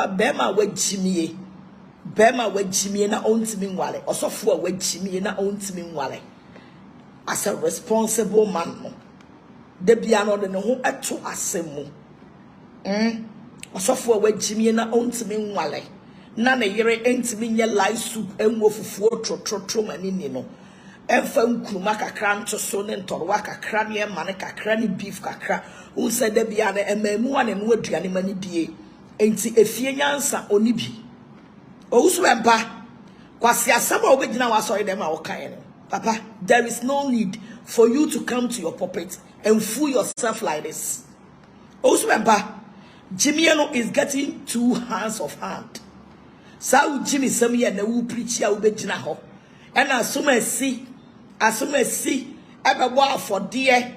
papa bema we jimie na ontimi nwale osofo we jimie na ontimi nwale as a responsible man no de bia no de ne ho eto asemu osofo we jimie na ontimi nwale na ne yere entimi nye live soup enwo fufuo trotro manini no emfa nkuruma kakra nto so ne ntorwa kakra ne mane kakra ne beef kakra unse de bia ne emamu ane no aduane mani die enti efie nyansa oni bi OWUSU Bempah KWASIA sama obegina wa sorry dem a wokan no papa there is no need for you to come to your pulpit and fool yourself like this. OWUSU Bempah Jimmy no is getting two hands of hand. Sa Jimmy some ye na wu preach ya obegina ho and asuma si ebebo afode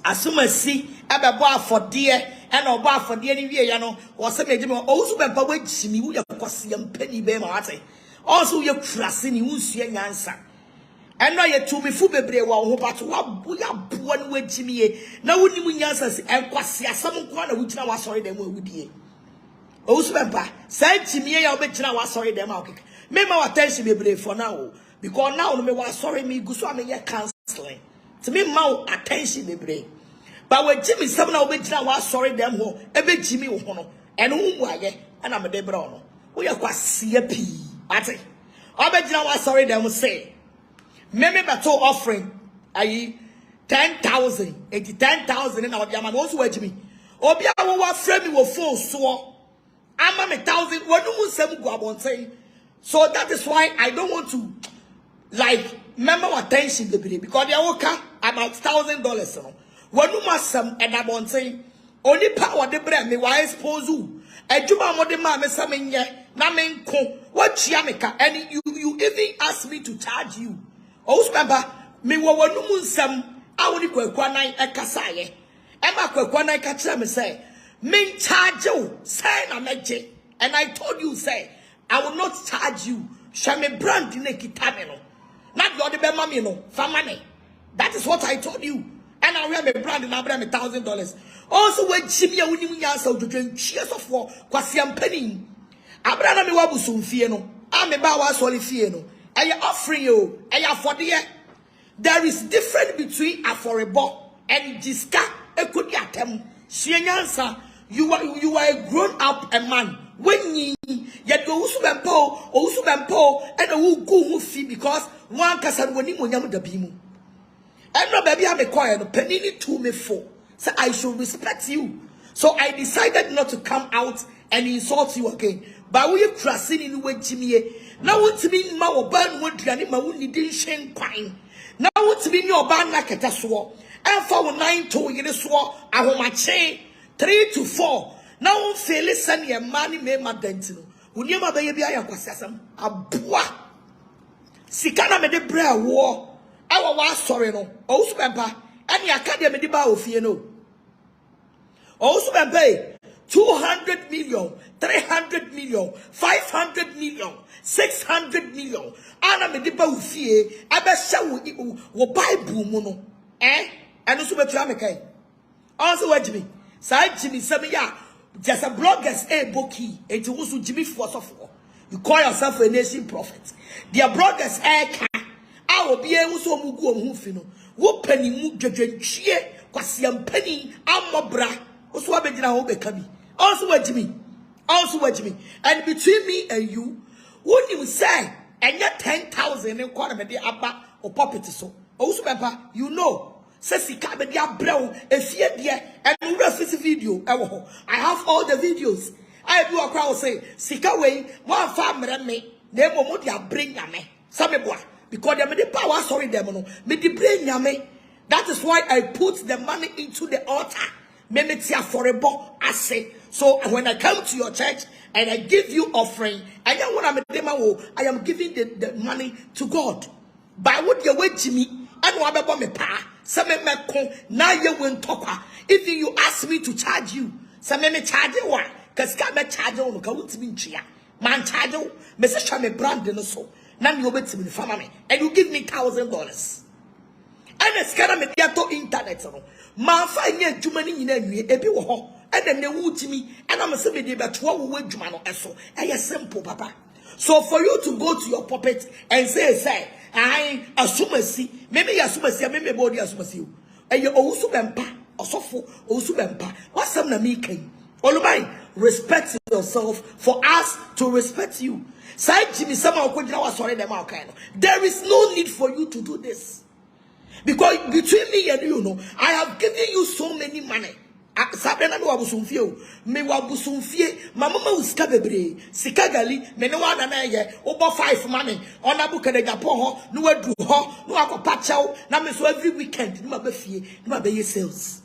asuma si ebebo afode and obo afode ni wie ya no wo se me Jimmy OWUSU Bempah we Jimmy wo ya KWASIA mpani be ma wate also ye krase ni wusua nyansa eno ye tumi fu bebre wa ho pato wa ya boa no Jimmy na woni mu nyansa se KWASIA sam nko na wugina wa sorry dem awudie OWUSU Bempah say Jimmy ya obegina wa sorry dem akeke me ma attention bebre for now because now no me wa sorry me guso am ye counseling to me ma attention bebre but when Jimmy sam na obegina wa sorry dem ho ebe Jimmy wo ho no eno hu mu aye na me de bra no wo ye KWASIA pi ate obegina wa sorry dem say me beto offering ayi 10,000 80,000 na obi ama no so Jimmy obi a wo wa frame me wo phone so ama me 1,000 wonu mu sam gu abonten. So that is why I don't want to like remember attention because they will come about $1,000 no. When you must some and I'm saying only power the brand me why expose you. And you ma de ma me samen ye na men ko what chiameka and you even ask me to charge you. OWUSU Bempah me wo wonu mu nsam a woni kwakwa nan ekasa ye. E ma kwakwa nan ka kire me say men charge you say na meje and I told you say I will not charge you. Shall me brand in a kitamino. Not your the mammy no for money. That is what I told you. And I wear me brand in $1,000. Also when Jimmy when you answer to drink cheers of war, KWASIA penny. Abrana me wabusu fieno. I me bawa soli fieno. And you offering you and you for the there is difference between affordable and jiska ekudiatem. Shienyansa, you are a grown up a man. When you yet OWUSU Bempah and a who go who fee because one casan when you yam the bimu. And no baby have a choir no penny to me for. So I should respect you. So I decided not to come out and insult you again. But we crossing in way Jimmy. Now what to mean ma oban would yani ma wuni din shen kwine. Now what to mean your ban like a taswa. And for 9 to you swa I want my chain 3 to 4. Now fail listen your money me ma dentino. Unia ma baby ya KWASIA sam abua. SIKA na me de bra wo. Awa wa sorry no. OWUSU Bempah any academy de ba ofie no. OWUSU Bempah 200 million, 300 million, 500 million, 600 million. Ana me de ba ofie abesha wo Bible mu no. Eno so betua me kai. Also wajimi. Sa Jimmy some ya just a bloggers boki it was Jimmy force of you call yourself a nation prophet. Their bloggers ka I will be able to mugu omhufino. Wo pani mu dwedwetwie KWASIA mpani amobra. Also abegina ho bekabi. Also Jimmy. And between me and you, what you say and your 10,000 in quarter me de aba or property so. OWUSU Bempah, you know. Say SIKA be dia brown e fie dia and we reference video I have all the videos. I do a crowd say SIKA way one family me na mo dia bring yame sabe boa because they me the power sorry them no me the bring yame. That is why I put the money into the altar. Me tia for a bo ase. So when I come to your church and I give you offering, I don't want I am giving the money to God. By what you wait to me and what about me pa. If you ask me to charge you, some me charge you one, cause can me charge you no to me chia. Man charge you, me say me brand no so. Now you wait to me family, and you give me $1,000. And it's kind of me to internet no. Man find ye jumani ina nwi ebi wo ho. and then they would to me, and I'm a 7 but 12 way Jumano eso. And you're simple, Papa. So for you to go to your puppet and say, I assume see, maybe assume see, maybe body assume see you. And you also Bempah, also for also Bempah. What's some na me king? Olumai, respect yourself for us to respect you. There is no need for you to do this. Because between me and you know, I have given you so many money. Sabena no abusumfie me wabusumfie mama usika bebre sika gali me no wana na ye obo 5 money ona buka de Japan ho no wadu ho no akopa chew na me so every weekend no mabafie no mabaye sales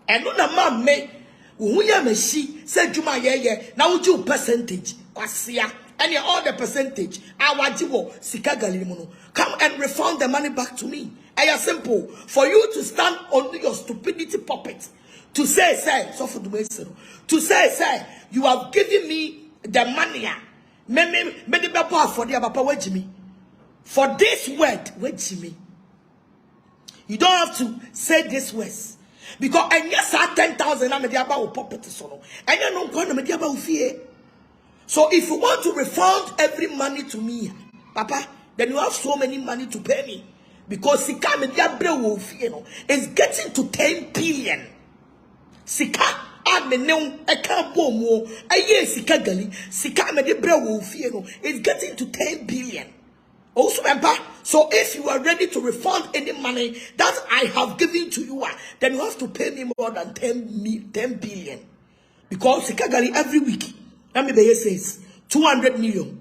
and no na ma me wo ya mashi say djuma ye na wo ju percentage kwasia and all the percentage awajiwo sika gali mu no come and refund the money back to me. I am simple for you to stand on your stupidity puppet. To say, so for the to say, you have given me the money. For this word, me. You don't have to say this words. Because and yes, 10,000 I'm about puppet so. And you know about fear. So if you want to refund every money to me, Papa, then you have so many money to pay me. Because SIKA is getting to 10 billion. SIKA amene eka bomo aye SIKA gali SIKA me de brewo fie no is getting to 10 billion. Also Bempah, so if you are ready to refund any money that I have given to you, then you have to pay me more than 10 billion. Because SIKA gali every week, let me be says 200 million.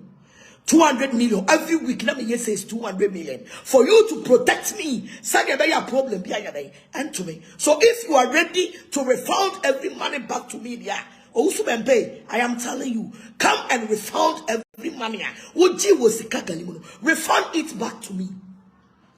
200 million every week. Let me say 200 million for you to protect me. Say a problem and to me. So if you are ready to refund every money back to me, yeah, OWUSU Bempah, I am telling you, come and refund every money. Refund it back to me.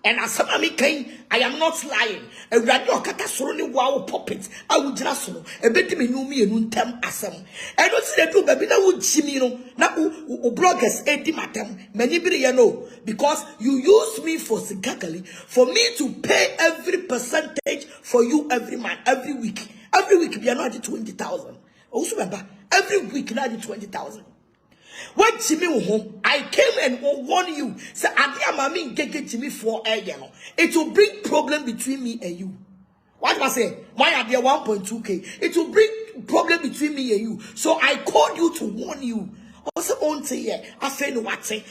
And as somebody came, I am not lying. A radio catastrophically wow puppet. I would just know a bit me no me and untem asem. And what's the do, baby? Now would see me no now bloggers 80 matem. Many you know because you use me for SIKA for me to pay every percentage for you every month, every week. Every week we are not 20,000. Also remember, every week not 20,000. When Jimmy home, I came and warn you. Say, Mami get Jimmy for a year. It will bring problem between me and you. What was I say? Why are there 1.2K? It will bring problem between me and you. So I called you to warn you. Also, on say yeah, I said what say.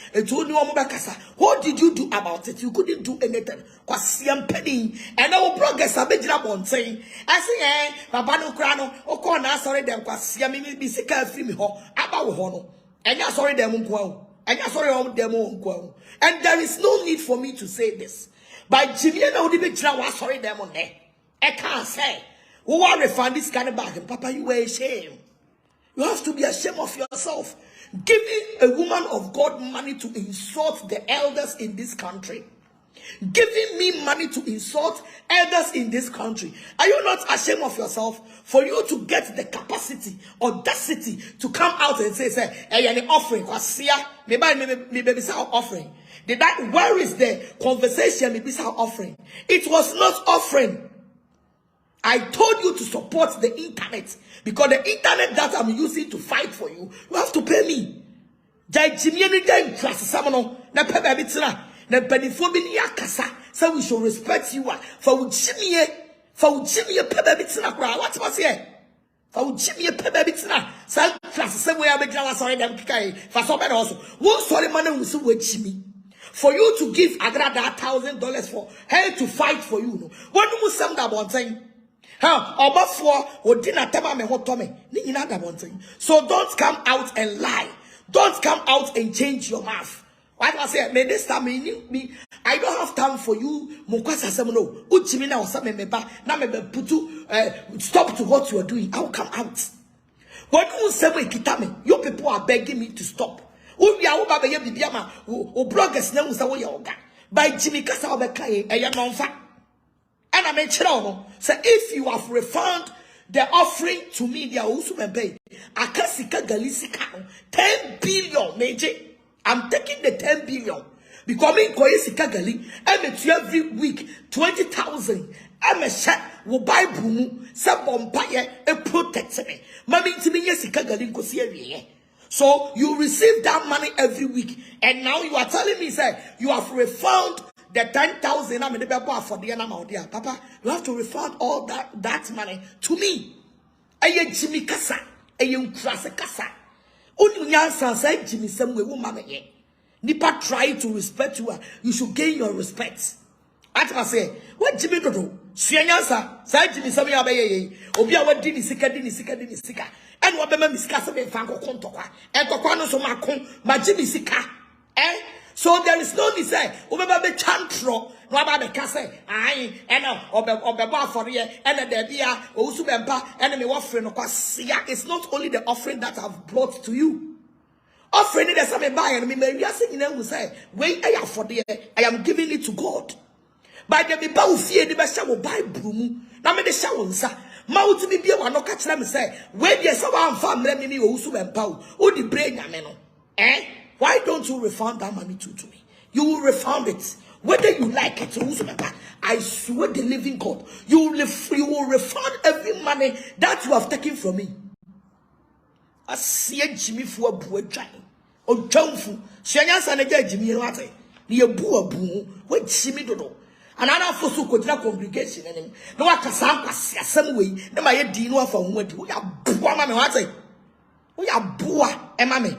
What did you do about it? You couldn't do anything. KWASIA penny and our progress. I bet you on saying. I say, Papa no crano. Oh, na sorry them KWASIA me be SIKA free me ho. About hono. And you're sorry them and there is no need for me to say this. But Jimmy and Odibitra was sorry them on there. I can't say. Who are refund this kind of bag? And Papa, you were ashamed. You have to be ashamed of yourself. Giving a woman of God money to insult the elders in this country. Giving me money to insult elders in this country. Are you not ashamed of yourself for you to get the capacity, audacity to come out and say, hey, an offering, KWASIA, maybe offering. Where is the conversation? Maybe offering. It was not offering. I told you to support the internet because the internet that I'm using to fight for you, you have to pay me. So we should respect you. For Jimmy, what was here? For Jimmy, some class, somewhere I make sorry, them for some also. One sorry man was with Jimmy. For you to give Agradaa $1,000 for her to fight for you. No, what do you say that one thing? How about for or dinner tema me what Tommy? So don't come out and lie. Don't come out and change your mouth. What I say, may this time me, I don't have time for you. Mukwasa semono. Uchimina or some meba. Na me putu stop to what you are doing. I will come out. What you say we kitame? Your people are begging me to stop. We are over the bibiama. O bloggers na usa we yoga. By Jimmy Kasa obekai eya nonfa. And I made sure say if you have refunded the offering to me, the OWUSU Bempah, akasika galisika 10 billion meje. I'm taking the 10 billion because me koye SIKA gali every week 20,000 I'm a shot will buy boom, some Bempah a protect me. Mammy to me, yes, so you receive that money every week, and now you are telling me, say, you have refunded the 10,000 I'm in the for the amount there. Papa, you have to refund all that money to me. Aye Jimmy Kasa, aye Krasa Kasa. Only say Jimmy some way woman ye. Nipa try to respect you, you should gain your respect. I say, what Jimmy do? Sianyansa, say Jimmy some yabe, Obia what did sika. And what be miskasa be fango kontokwa. And tokwa so ma Jimmy sika. So there is no need say, Obeba be chantro, no ba be kase, aye, and obeba for ye, and there be OWUSU Bempah, and me offering no KWASIA. It's not only the offering that I've brought to you. Offering it as I buy and me may say, wait, I have for the I am giving it to God. By the people who fear the best will buy broom. Now me the shower, sir. Mouth to be one no catch them say, where there's someone from me OWUSU Bempah, who the brain ameno. Why don't you refund that money to me? You will refund it. Whether you like it or not, I swear the living God, you will refund every money that you have taken from me. I see a Jimmy for a boy giant. Or Johnfu, Shanya Sanaja Jimmy Latte, near Bua Boo, what Jimmy Dodo. Another for so could not congregation and him. No, I can some way. No, my Dino from what we are Bua Mammy Latte. We are Bua and Mammy.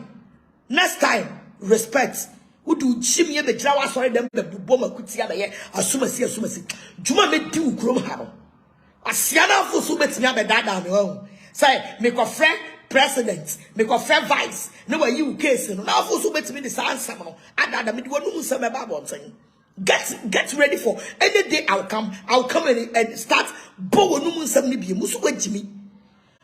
Next time, respect. Who do Jimmy the Jawa sorry them the Boma Kutia by Asumasi. Juma me do Gromharo. Asiana for so much near the dada. Say, make a friend president, make a friend vice. No, you case. Now for so much me the answer. And that me some about saying. Get ready for any day I'll come and start Bow no some be Musu Jimmy.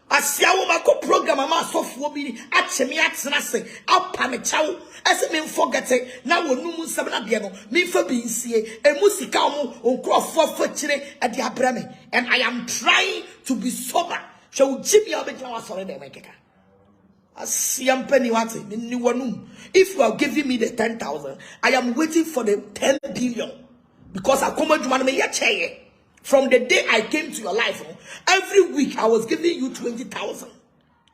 Asiawo mako program ama sofo bi achemi atena se apame chawo ese me forget na wonu mu nsem na de no me fa bi nsie emusika omo onkrofo fa kire e de abrame, and I am trying to be sober. So Jimmy obejina wa sore de mekeka asiam pani wate ni wonu. If you are giving me the 10,000, I am waiting for the 10 billion, because I come to me ya cheye. From the day I came to your life, every week I was giving you 20,000.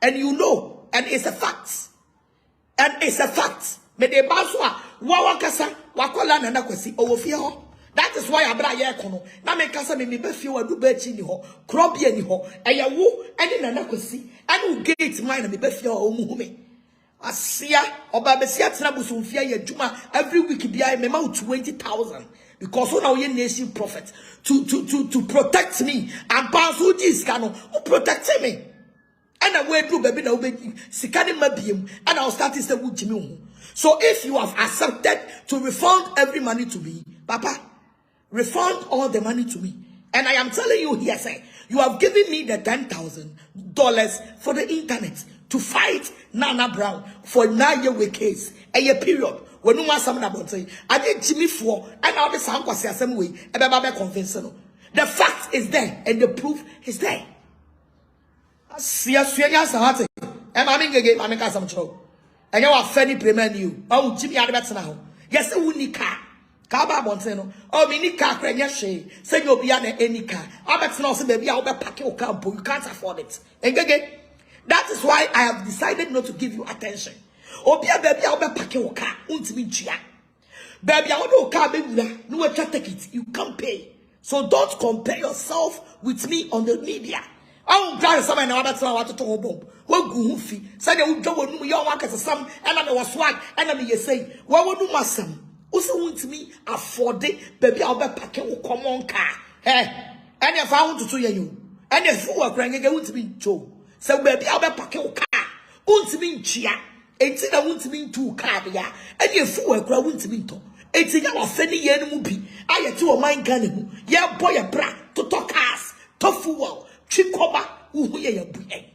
And you know, and it's a fact. And it's a fact. Me de baswa, wawakasa, wakola na nakwesi, owofie ho. That is why abra ye kono. Na me kasa me befie wadu bechi ni ho, krobie ni ho, eyawo, eni na nakwesi, eni gate mine me befie ho omuhume. Asia, oba besia tena busumfia ye juma, every week bia me ma 20,000. Because when I nation prophet to protect me and pass who this can protect me. And I will do baby now sikani mabiem and I'll start to say Jimmy. So if you have accepted to refund every money to me, Papa, refund all the money to me. And I am telling you here, say, you have given me the $10,000 for the internet to fight Nana Brown for 9-year case, a year period. When you want something about say, I did Jimmy for, and now the sound was the same way, and I'm convincing. The fact is there, and the proof is there. See us, and I'm in again, I'm in some trouble. And you are fairly premier you. Oh, Jimmy, I'm better now. Yes, we need car. Kaba Monteno. Oh, mini car, Crenya, say you'll be on any car. I bet not say, baby, I'll be packing your car, but you can't afford it. And again, that is why I have decided not to give you attention. Obia baby I'll be packing your car, untimi chia. Baby, I want car baby no take it. You can't pay. So don't compare yourself with me on the media. I will drive someone now that's what to talk about. What goofy. Say they will do what you want as some and I was swag and I mean say, what would do my son? Also want me afford it, baby I'll be packing your common car. Hey, and if I want to you, and if you are crying again to be Joe. So baby I'll be packing your car. Untimi chia. Enti na wuntimi ntu car ya ene efu akura wuntimi nto enti ya wa fani ye no mu bi ayete o man Ghana mu ye boy bra to cars to fuel chikoba uhu ye ya buye.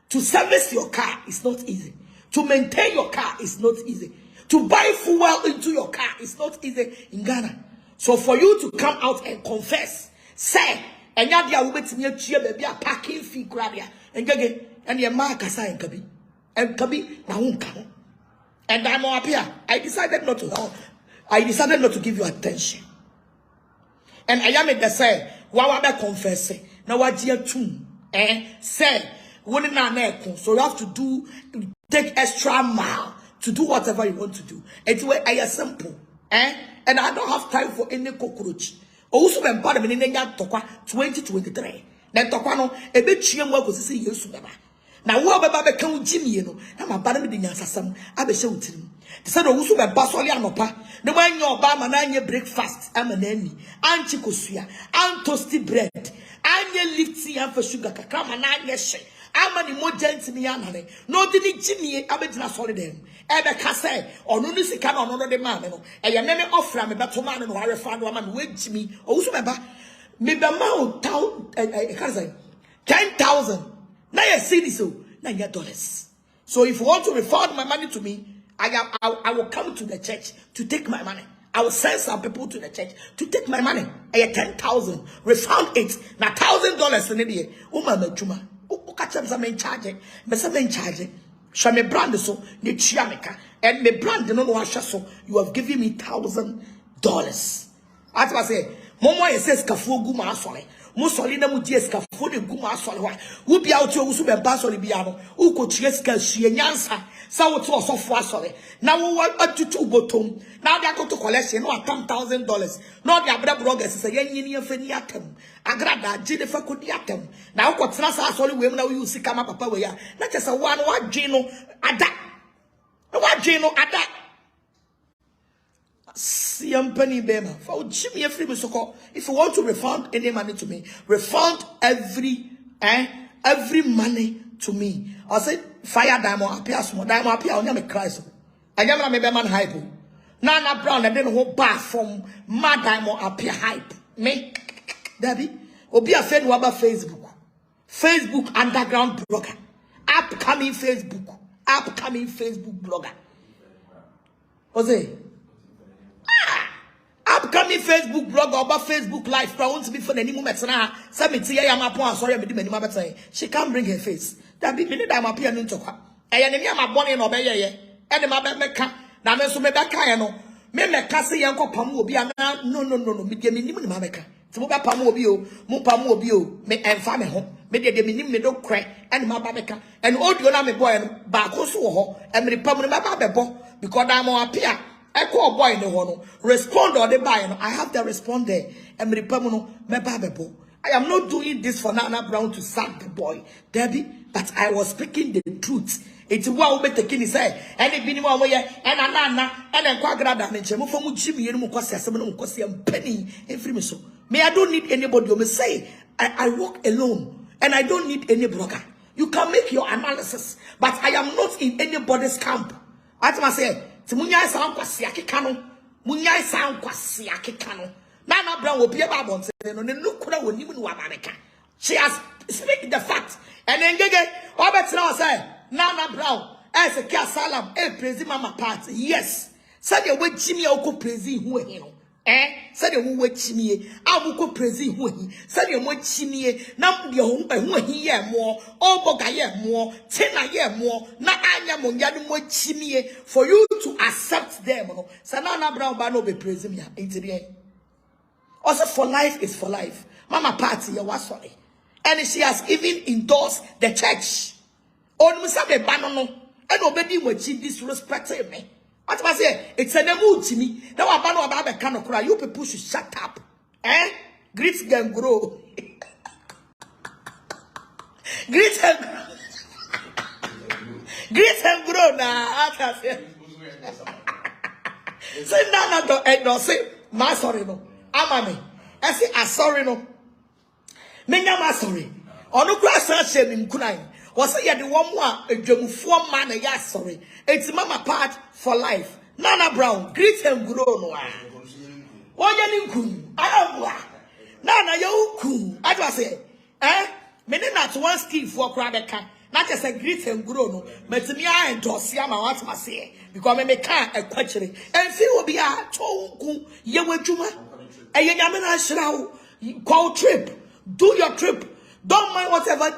To service your car is not easy. To maintain your car is not easy. To buy fuel into your car is not easy in Ghana. So for you to come out and confess, say enya dia wo betimi atue ba bia parking fee kura and ngege and ye ma kasa enkabi and kabi na unka. And I'm up here. I decided not to give you attention. And I am the say, what I confess. Now what dear tune, say, wouldn't na so you have to take extra mile to do whatever you want to do. It's where I am simple, and I don't have time for any cockroach. Also, when part of me in 2023. Then Tokano, a bit chiam work was see you soon. Now, what about the Jimmy, you know, I'm a bad meeting as some, I be shouting. The son of Usu and Basolianopa, the one your Obama 9 year breakfast, M0NEY, and Chikosia, and toasty bread, and your lift sea and for sugar, come and 9 years. I'm an more gentle me, no, didn't Jimmy, I bet not solid him. Ebe kase, or no SIKA on another man, and your name offer me better man and wire found woman with Jimmy, also remember. Maybe amount 10,000. Now you see this, so now you $. So if you want to refund my money to me, I will come to the church to take my money. I will send some people to the church to take my money. I get 10,000. Refund it. Now $1,000 in a day. Juma. Catch them some charge. But some charge. Show me brand so you chiameka and me brand no one so you have given me $1,000. As I say. Momo says Kafu Guma Sole. Mussolina Muties Kafu de Guma Sole. Who be out your Usu Basoli Biano, who could cheska she yansa, so to us of Wasole. Now what up to 2 bottom. Now they are going to collection no $10,000. Not the Abra bloggers is a young Feniatum. Agradaa, Jennifer Kudiatum. Now what's not solely women now you see come up papa where not just a one Gino Ada. What Gino Ada. M0NEY Bempah. For Jimmy free me so if you want to refund any money to me, refund every money to me. I say fire diamond appear small diamond appear on me Christ. I am a man hype. Nana Brown and then whole bar from mad diamond appear hype. Me Debbie Obi a friend waba Facebook underground blogger. Upcoming Facebook blogger. Jose upcoming Facebook blogger about Facebook live. I want to be for any moment now. Sorry, she can't bring her face. That be minute I'm appear no talk. I am my bonnet no be and my meka. Now me so me beka no. Me meka say yanko pamu obi no. Me de minim ni meka. Ti mo ba pamu obi o, mo pamu obi o. Me enfa me ho. Me de minim me do kre and my babeka. And audio na me boy no ba ko so ho. E me pamu no ba bebo because I'm appear. I call boy no one respond or the buy. I have to respond there. I am not doing this for Nana Brown to sack the boy, Debbie, but I was speaking the truth. It's what we taking his head. And it been one way, and Anana, and then Agradaa, and Jimmy from Jimmy and M0NEY penny every so. May I don't need anybody. You may say I walk alone and I don't need any broker. You can make your analysis, but I am not in anybody's camp. As I say. Munyai sound KWASIA kekano. Munyai sound KWASIA kekano. Nana Brown will be a babon. No, no, will even wabameka. She has speak the fact. And then gege, Robert now say, Nana Brown, as a Salam, praise mama party. Yes. Said you wait Jimmy Oko praise who he no. Said you wait Jimmy, I will go praise who he. Said you wait Jimmy, now the home who he more, all boga more, 10 year more, na anya monyadu mo Jimmy for you to accept them. So Nana Brown ba no be praise me into the end. Also for life is for life. Mama party you was sorry. And she has even endorsed the church. On Musabe Banono, and nobody will disrespect me. What was it? It's a nemu to me. Now I ban about the kind of cry. You people should shut up. Greet them grow. Greet them. Greet them grow now. Say no, say my sorry no. Amame. I say I sorry no. Menya ma sorry. Onu kura san shame kunai. Was say the one more a dwemufo man ya sorry. It's mama part for life. Nana Brown, greet him grow no. Oya ni kun. Aywa. Nana yo kun. I just say, me not one skill for crabeka. Not just a greet him grow no. But me I endorse ya ma what ma say because me can a question. And feel will be a tonku ye wejuma. E ye nyame na hira call trip. Do your trip. Don't mind whatever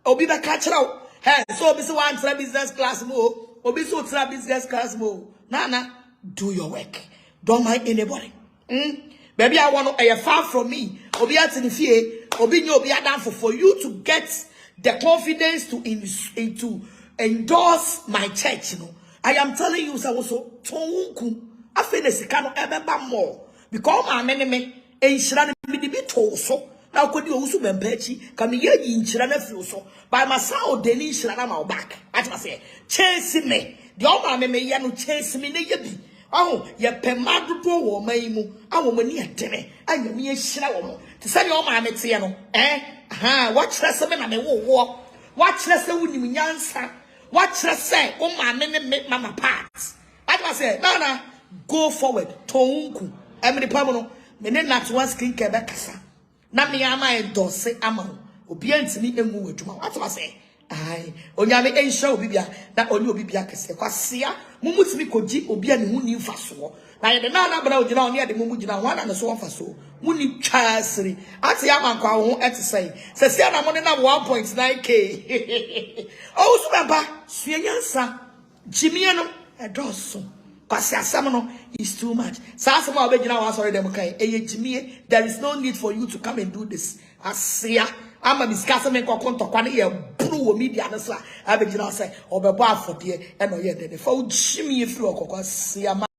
Obi be catch out. Hey, so Obi say one try business class mo. Obi so try business class mo. Nana, do your work. Don't mind anybody. But Baby, I want to far from me. Obi at the fear, obi nyo obi adam for you to get the confidence to endorse my church, you know. I am telling you, so tonku. I feel the SIKA no ever more because my enemy and shran me the bit also. Now could you also Bempah come here in shran so by my sound then in shran my back. As I say, chase me. The old man may yano chase me ne. Oh, ye pemadu wo maimu. I will many a tene. I am me a shroud. To send your mamma tiano. Watch less a man and walk. Watch less a winning yansa. Watch less say, oh, my men make mama parts. I must say, Nana, go forward. Tonku. Emily Pamano. Menen not one skin kebekasa. Nami ama and dose ammo. Obedience me and move to my what I say. Aye, onyame ensha obibia na oni obibia kese kwasia mumutimi koji obia ne huni mfaso na ye na bra ogina oni ade mumu gina wana ne so mfaso muni twasiri ate ya mankwa wo etesai sese na mo ne na 1.9k OWUSU Bempah suenyansa jimie no edoso kwasia asam no is too much sa asam a obegina wa sorry dem kai eye jimie there is no need for you to come and do this asia ama discuss me kokonto kwa ne ye bru wo media no so abegina say obebo afode e no ye de fa o jimie firi okokwa sia